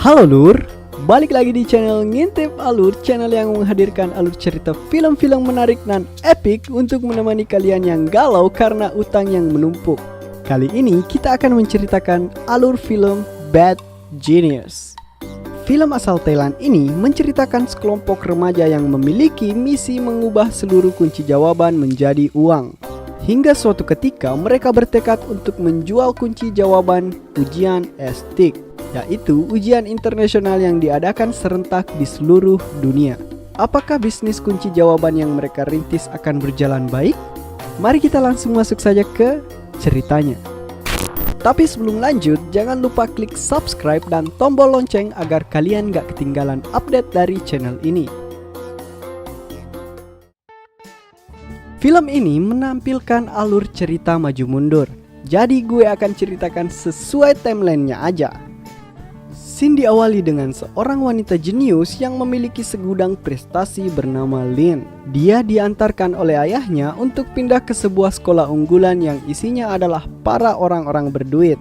Halo Lur, balik lagi di channel Ngintip Alur, channel yang menghadirkan alur cerita film-film menarik dan epik untuk menemani kalian yang galau karena utang yang menumpuk. Kali ini kita akan menceritakan alur film Bad Genius. Film asal Thailand ini menceritakan sekelompok remaja yang memiliki misi mengubah seluruh kunci jawaban menjadi uang. Hingga suatu ketika mereka bertekad untuk menjual kunci jawaban ujian STIC, yaitu ujian internasional yang diadakan serentak di seluruh dunia. Apakah bisnis kunci jawaban yang mereka rintis akan berjalan baik? Mari kita langsung masuk saja ke ceritanya. Tapi sebelum lanjut, jangan lupa klik subscribe dan tombol lonceng agar kalian gak ketinggalan update dari channel ini. Film ini menampilkan alur cerita maju mundur, jadi gue akan ceritakan sesuai timelinenya aja. Scene diawali dengan seorang wanita jenius yang memiliki segudang prestasi bernama Lin. Dia diantarkan oleh ayahnya untuk pindah ke sebuah sekolah unggulan yang isinya adalah para orang-orang berduit.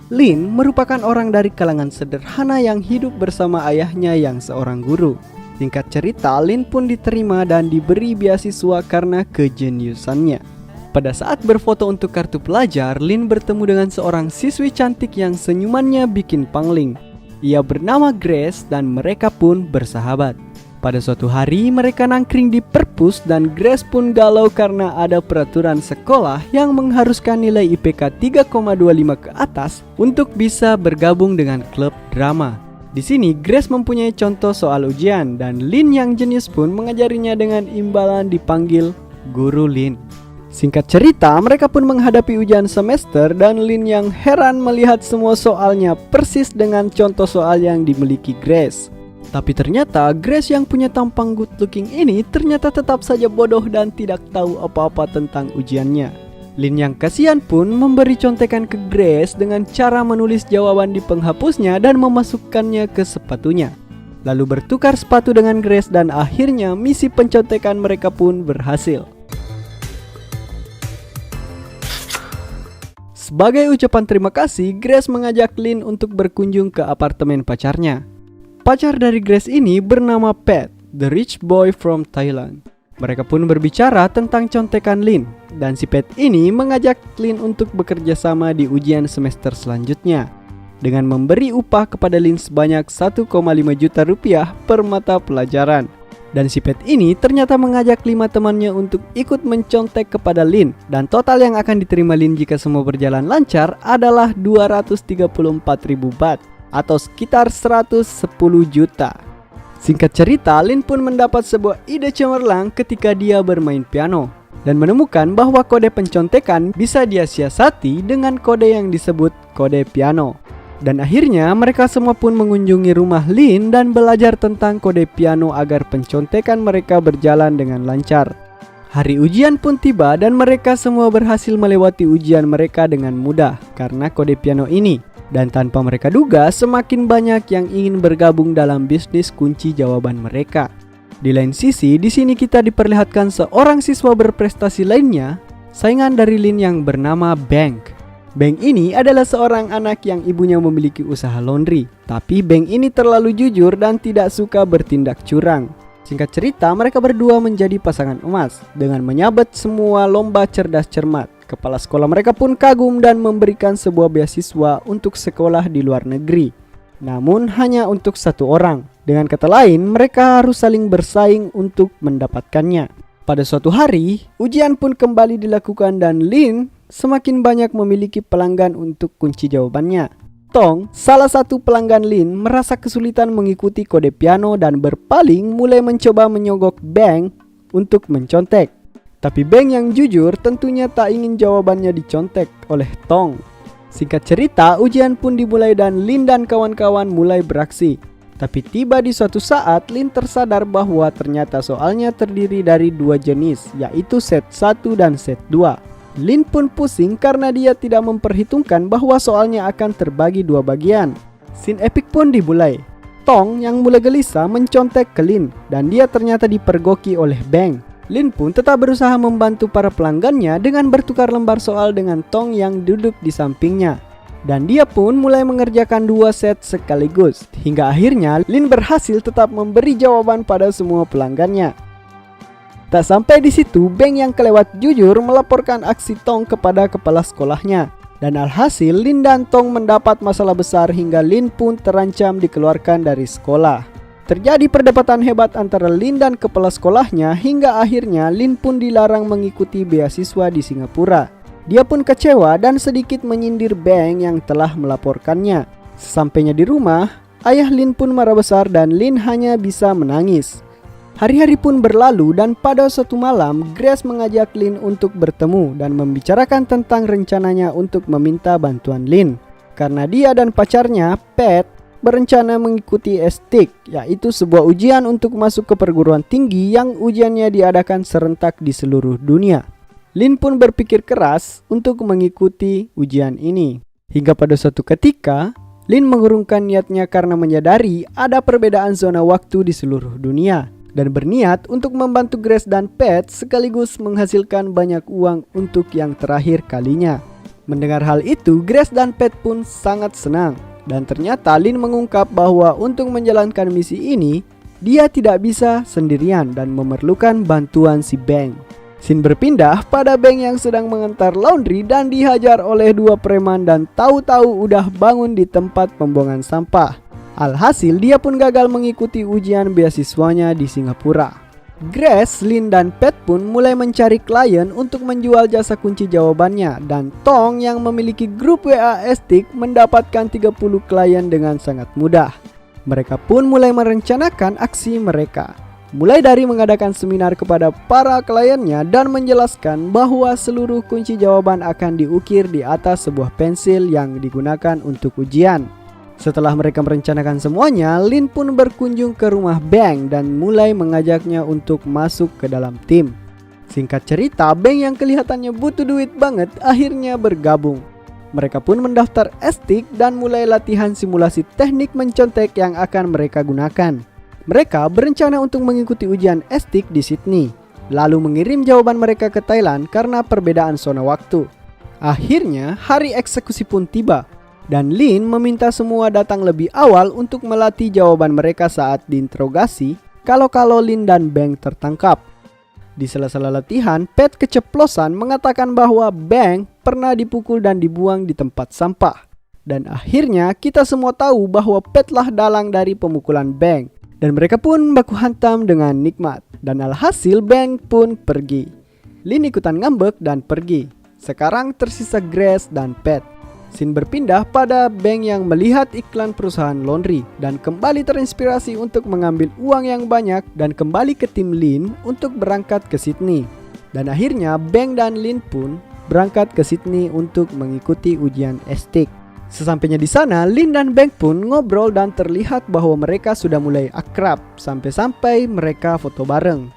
Lin merupakan orang dari kalangan sederhana yang hidup bersama ayahnya yang seorang guru. Singkat cerita, Lin pun diterima dan diberi beasiswa karena kejeniusannya. Pada saat berfoto untuk kartu pelajar, Lin bertemu dengan seorang siswi cantik yang senyumannya bikin pangling. Ia bernama Grace dan mereka pun bersahabat. Pada suatu hari mereka nangkring di perpus dan Grace pun galau karena ada peraturan sekolah yang mengharuskan nilai IPK 3,25 ke atas untuk bisa bergabung dengan klub drama. Di sini Grace mempunyai contoh soal ujian dan Lin yang jenius pun mengajarinya dengan imbalan dipanggil Guru Lin. Singkat cerita, mereka pun menghadapi ujian semester dan Lin yang heran melihat semua soalnya persis dengan contoh soal yang dimiliki Grace. Tapi ternyata Grace yang punya tampang good looking ini ternyata tetap saja bodoh dan tidak tahu apa-apa tentang ujiannya. Lin yang kasihan pun memberi contekan ke Grace dengan cara menulis jawaban di penghapusnya dan memasukkannya ke sepatunya. Lalu bertukar sepatu dengan Grace dan akhirnya misi pencontekan mereka pun berhasil. Sebagai ucapan terima kasih, Grace mengajak Lin untuk berkunjung ke apartemen pacarnya. Pacar dari Grace ini bernama Pat, the rich boy from Thailand. Mereka pun berbicara tentang contekan Lin, dan si Pat ini mengajak Lin untuk bekerja sama di ujian semester selanjutnya dengan memberi upah kepada Lin sebanyak 1,5 juta rupiah per mata pelajaran. Dan si Pat ini ternyata mengajak 5 temannya untuk ikut mencontek kepada Lin, dan total yang akan diterima Lin jika semua berjalan lancar adalah 234.000 baht atau sekitar 110 juta. Singkat cerita, Lin pun mendapat sebuah ide cemerlang ketika dia bermain piano dan menemukan bahwa kode pencontekan bisa dia siasati dengan kode yang disebut kode piano. Dan akhirnya mereka semua pun mengunjungi rumah Lin dan belajar tentang kode piano agar pencontekan mereka berjalan dengan lancar. Hari ujian pun tiba dan mereka semua berhasil melewati ujian mereka dengan mudah karena kode piano ini. Dan tanpa mereka duga, semakin banyak yang ingin bergabung dalam bisnis kunci jawaban mereka. Di lain sisi, di sini kita diperlihatkan seorang siswa berprestasi lainnya, saingan dari Lin yang bernama Beng. Beng ini adalah seorang anak yang ibunya memiliki usaha laundry, tapi Beng ini terlalu jujur dan tidak suka bertindak curang. Singkat cerita, mereka berdua menjadi pasangan emas dengan menyabet semua lomba cerdas cermat. Kepala sekolah mereka pun kagum dan memberikan sebuah beasiswa untuk sekolah di luar negeri. Namun hanya untuk satu orang. Dengan kata lain, mereka harus saling bersaing untuk mendapatkannya. Pada suatu hari, ujian pun kembali dilakukan dan Lin semakin banyak memiliki pelanggan untuk kunci jawabannya. Tong, salah satu pelanggan Lin, merasa kesulitan mengikuti kode piano dan berpaling mulai mencoba menyogok Beng untuk mencontek. Tapi Beng yang jujur tentunya tak ingin jawabannya dicontek oleh Tong. Singkat cerita, ujian pun dimulai dan Lin dan kawan-kawan mulai beraksi. Tapi tiba di suatu saat, Lin tersadar bahwa ternyata soalnya terdiri dari dua jenis, yaitu set 1 dan set 2. Lin pun pusing karena dia tidak memperhitungkan bahwa soalnya akan terbagi dua bagian. Scene epic pun dimulai. Tong yang mulai gelisah mencontek ke Lin dan dia ternyata dipergoki oleh Beng. Lin pun tetap berusaha membantu para pelanggannya dengan bertukar lembar soal dengan Tong yang duduk di sampingnya. Dan dia pun mulai mengerjakan 2 set sekaligus. Hingga akhirnya Lin berhasil tetap memberi jawaban pada semua pelanggannya. Tak sampai di situ, Beng yang kelewat jujur melaporkan aksi Tong kepada kepala sekolahnya. Dan alhasil Lin dan Tong mendapat masalah besar hingga Lin pun terancam dikeluarkan dari sekolah. Terjadi perdebatan hebat antara Lin dan kepala sekolahnya hingga akhirnya Lin pun dilarang mengikuti beasiswa di Singapura. Dia pun kecewa dan sedikit menyindir Beng yang telah melaporkannya. Sesampainya di rumah, ayah Lin pun marah besar dan Lin hanya bisa menangis. Hari-hari pun berlalu dan pada suatu malam Grace mengajak Lin untuk bertemu dan membicarakan tentang rencananya untuk meminta bantuan Lin. Karena dia dan pacarnya, Pat, berencana mengikuti STIK, yaitu sebuah ujian untuk masuk ke perguruan tinggi yang ujiannya diadakan serentak di seluruh dunia. Lin pun berpikir keras untuk mengikuti ujian ini. Hingga pada suatu ketika, Lin mengurungkan niatnya karena menyadari ada perbedaan zona waktu di seluruh dunia. Dan berniat untuk membantu Grace dan Pat sekaligus menghasilkan banyak uang untuk yang terakhir kalinya. Mendengar hal itu, Grace dan Pat pun sangat senang. Dan ternyata Lin mengungkap bahwa untuk menjalankan misi ini, dia tidak bisa sendirian dan memerlukan bantuan si Beng. Scene berpindah pada Beng yang sedang mengantar laundry dan dihajar oleh 2 preman dan tahu-tahu udah bangun di tempat pembuangan sampah. Alhasil dia pun gagal mengikuti ujian beasiswanya di Singapura. Grace, Lin, dan Pat pun mulai mencari klien untuk menjual jasa kunci jawabannya. Dan Tong yang memiliki grup WA STIK mendapatkan 30 klien dengan sangat mudah. Mereka pun mulai merencanakan aksi mereka. Mulai dari mengadakan seminar kepada para kliennya dan menjelaskan bahwa seluruh kunci jawaban akan diukir di atas sebuah pensil yang digunakan untuk ujian. Setelah mereka merencanakan semuanya, Lin pun berkunjung ke rumah Beng dan mulai mengajaknya untuk masuk ke dalam tim. Singkat cerita, Beng yang kelihatannya butuh duit banget akhirnya bergabung. Mereka pun mendaftar STIK dan mulai latihan simulasi teknik mencontek yang akan mereka gunakan. Mereka berencana untuk mengikuti ujian STIK di Sydney, lalu mengirim jawaban mereka ke Thailand karena perbedaan zona waktu. Akhirnya, hari eksekusi pun tiba. Dan Lin meminta semua datang lebih awal untuk melatih jawaban mereka saat diinterogasi kalau Lin dan Beng tertangkap. Di sela-sela latihan, Pat keceplosan mengatakan bahwa Beng pernah dipukul dan dibuang di tempat sampah. Dan akhirnya kita semua tahu bahwa Pat lah dalang dari pemukulan Beng. Dan mereka pun baku hantam dengan nikmat. Dan alhasil Beng pun pergi. Lin ikutan ngambek dan pergi. Sekarang tersisa Grace dan Pat. Scene berpindah pada Beng yang melihat iklan perusahaan laundry dan kembali terinspirasi untuk mengambil uang yang banyak dan kembali ke tim Lin untuk berangkat ke Sydney. Dan akhirnya Beng dan Lin pun berangkat ke Sydney untuk mengikuti ujian STIK. Sesampainya di sana, Lin dan Beng pun ngobrol dan terlihat bahwa mereka sudah mulai akrab sampai-sampai mereka foto bareng.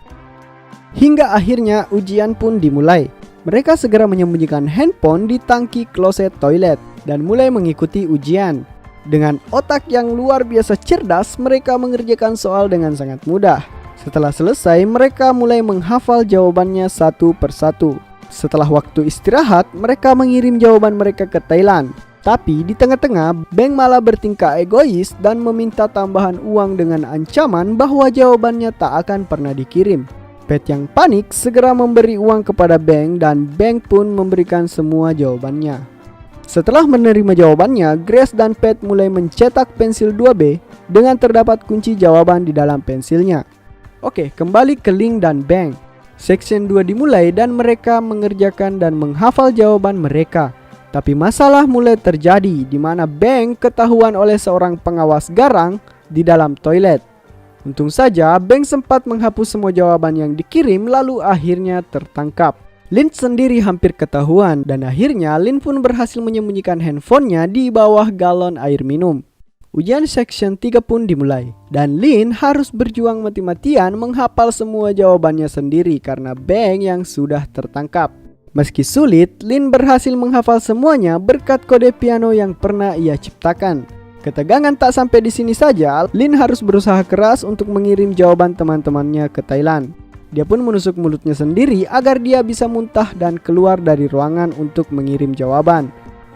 Hingga akhirnya ujian pun dimulai. Mereka segera menyembunyikan handphone di tangki kloset toilet dan mulai mengikuti ujian. Dengan otak yang luar biasa cerdas, mereka mengerjakan soal dengan sangat mudah. Setelah selesai, mereka mulai menghafal jawabannya satu persatu. Setelah waktu istirahat, mereka mengirim jawaban mereka ke Thailand. Tapi di tengah-tengah, Beng malah bertingkah egois dan meminta tambahan uang dengan ancaman bahwa jawabannya tak akan pernah dikirim. Pat yang panik segera memberi uang kepada Beng dan Beng pun memberikan semua jawabannya. Setelah menerima jawabannya, Grace dan Pat mulai mencetak pensil 2B dengan terdapat kunci jawaban di dalam pensilnya. Oke, kembali ke Lin dan Beng. Section 2 dimulai dan mereka mengerjakan dan menghafal jawaban mereka. Tapi masalah mulai terjadi di mana Beng ketahuan oleh seorang pengawas garang di dalam toilet. Untung saja Beng sempat menghapus semua jawaban yang dikirim lalu akhirnya tertangkap. Lin sendiri hampir ketahuan dan akhirnya Lin pun berhasil menyembunyikan handphonenya di bawah galon air minum. Ujian section 3 pun dimulai dan Lin harus berjuang mati-matian menghafal semua jawabannya sendiri karena Beng yang sudah tertangkap. Meski sulit, Lin berhasil menghafal semuanya berkat kode piano yang pernah ia ciptakan. Ketegangan tak sampai di sini saja, Lin harus berusaha keras untuk mengirim jawaban teman-temannya ke Thailand. Dia pun menusuk mulutnya sendiri agar dia bisa muntah dan keluar dari ruangan untuk mengirim jawaban.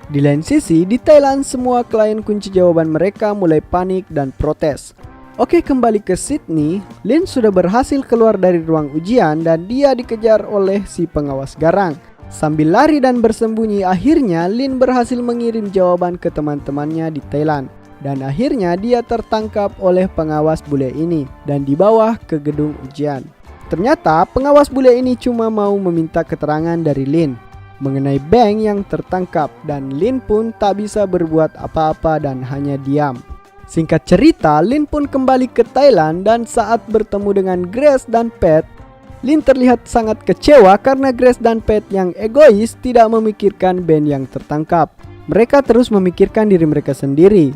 Di lain sisi, di Thailand semua klien kunci jawaban mereka mulai panik dan protes. Oke, kembali ke Sydney, Lin sudah berhasil keluar dari ruang ujian dan dia dikejar oleh si pengawas garang. Sambil lari dan bersembunyi, akhirnya Lin berhasil mengirim jawaban ke teman-temannya di Thailand. Dan akhirnya dia tertangkap oleh pengawas bule ini dan dibawa ke gedung ujian. Ternyata pengawas bule ini cuma mau meminta keterangan dari Lin mengenai bank yang tertangkap, dan Lin pun tak bisa berbuat apa-apa dan hanya diam. Singkat cerita, Lin pun kembali ke Thailand dan saat bertemu dengan Grace dan Pat, Lin terlihat sangat kecewa karena Grace dan Pat yang egois tidak memikirkan band yang tertangkap. Mereka terus memikirkan diri mereka sendiri.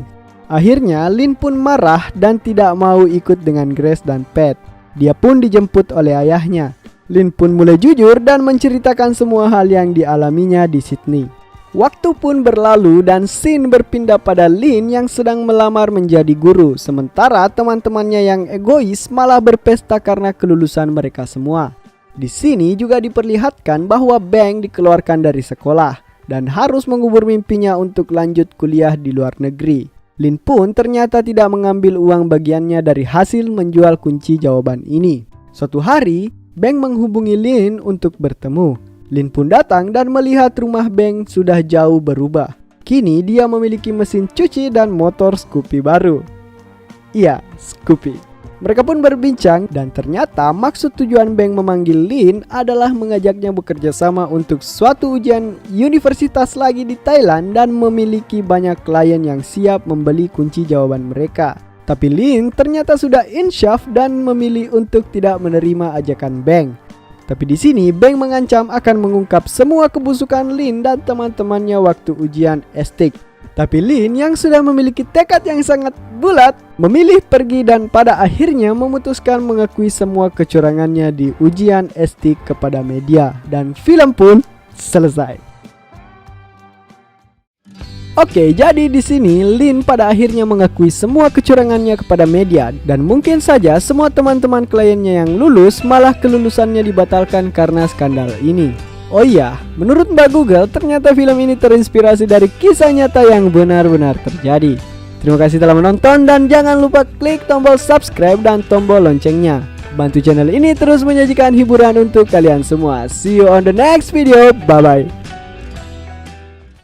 Akhirnya Lin pun marah dan tidak mau ikut dengan Grace dan Pat. Dia pun dijemput oleh ayahnya. Lin pun mulai jujur dan menceritakan semua hal yang dialaminya di Sydney. Waktu pun berlalu dan scene berpindah pada Lin yang sedang melamar menjadi guru. Sementara teman-temannya yang egois malah berpesta karena kelulusan mereka semua. Di sini juga diperlihatkan bahwa Bang dikeluarkan dari sekolah dan harus mengubur mimpinya untuk lanjut kuliah di luar negeri. Lin pun ternyata tidak mengambil uang bagiannya dari hasil menjual kunci jawaban ini. Suatu hari, Bang menghubungi Lin untuk bertemu. Lin pun datang dan melihat rumah Bang sudah jauh berubah. Kini dia memiliki mesin cuci dan motor Scoopy baru. Iya, Scoopy. Mereka pun berbincang dan ternyata maksud tujuan Bang memanggil Lin adalah mengajaknya bekerja sama untuk suatu ujian universitas lagi di Thailand dan memiliki banyak klien yang siap membeli kunci jawaban mereka. Tapi Lin ternyata sudah insyaf dan memilih untuk tidak menerima ajakan Bang. Tapi di sini Bang mengancam akan mengungkap semua kebusukan Lin dan teman-temannya waktu ujian estik. Tapi Lin yang sudah memiliki tekad yang sangat bulat memilih pergi dan pada akhirnya memutuskan mengakui semua kecurangannya di ujian estik kepada media dan film pun selesai. Oke, jadi di sini Lin pada akhirnya mengakui semua kecurangannya kepada media dan mungkin saja semua teman-teman kliennya yang lulus malah kelulusannya dibatalkan karena skandal ini. Oh iya, menurut Mbak Google ternyata film ini terinspirasi dari kisah nyata yang benar-benar terjadi. Terima kasih telah menonton dan jangan lupa klik tombol subscribe dan tombol loncengnya. Bantu channel ini terus menyajikan hiburan untuk kalian semua. See you on the next video. Bye bye.